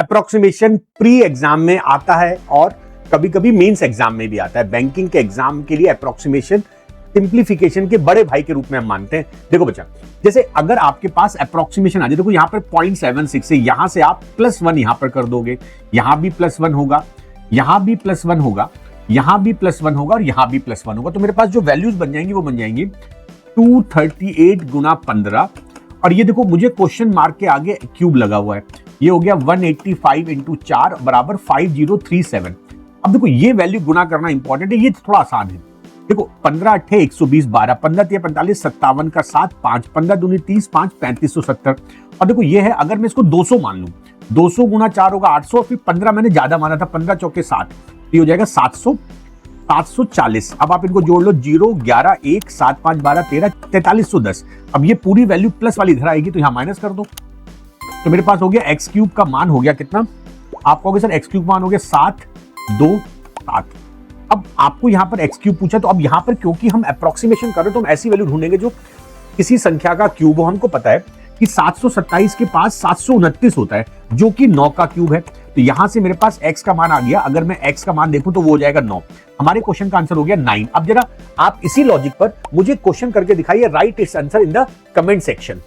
Approximation pre exam में आता है और कभी कभी मेंस एग्जाम में भी आता है। बैंकिंग के एग्जाम के लिए अप्रोक्सीमेशन सिंप्लीफिकेशन के बड़े भाई के रूप में हम मानते हैं। देखो बच्चा, जैसे अगर आपके पास अप्रोक्सीमेशन आ जाए, देखो यहां पर 0.76 है, यहां से आप +1 यहां पर कर दोगे, यहां भी +1 होगा, यहां भी +1 होगा, यहां भी +1 होगा और यहां भी +1 होगा। तो मेरे पास जो वैल्यूज बन जाएंगी वो बन जाएंगी 238 गुना 15। और ये देखो मुझे क्वेश्चन मार्क के आगे क्यूब लगा हुआ है, ये हो गया 185 इंटू 4 बराबर 5037। अब देखो ये वैल्यू गुना करना इंपॉर्टेंट है, ये थोड़ा आसान है। देखो 15 8 120 12 15 3 45 57 का 7 5 15 दूनी 30 5 3570। और देखो ये है, अगर मैं इसको 200 मान लूं, 200 गुना 4 होगा 800, फिर 15 मैंने ज्यादा माना था, 15 चौके 60, ये हो जाएगा 700 740। अब आप इनको जोड़ लो, 0 11 1 7 5 12 13 4310। अब ये पूरी वैल्यू प्लस वाली इधर आएगी तो यहां माइनस कर दो, तो मेरे पास हो गया एक्स क्यूब का मान हो गया कितना, आप कहोगे सर एक्स क्यूब मान हो गया 7 2 7। अब आपको यहां पर एक्स क्यूब पूछा, तो अब यहां पर क्योंकि हम अप्रोक्सीमेशन कर रहे हैं तो हम ऐसी वैल्यू ढूंढेंगे जो किसी संख्या का क्यूब हो। हमको पता है कि 727 के पास 729 होता है जो कि 9 का क्यूब है, तो यहां से मेरे पास x का मान आ गया। अगर मैं x का मान देखूं तो वो हो जाएगा 9। हमारे क्वेश्चन का आंसर हो गया 9। अब जरा आप इसी लॉजिक पर मुझे क्वेश्चन करके दिखाइए, right it's answer in the comment section.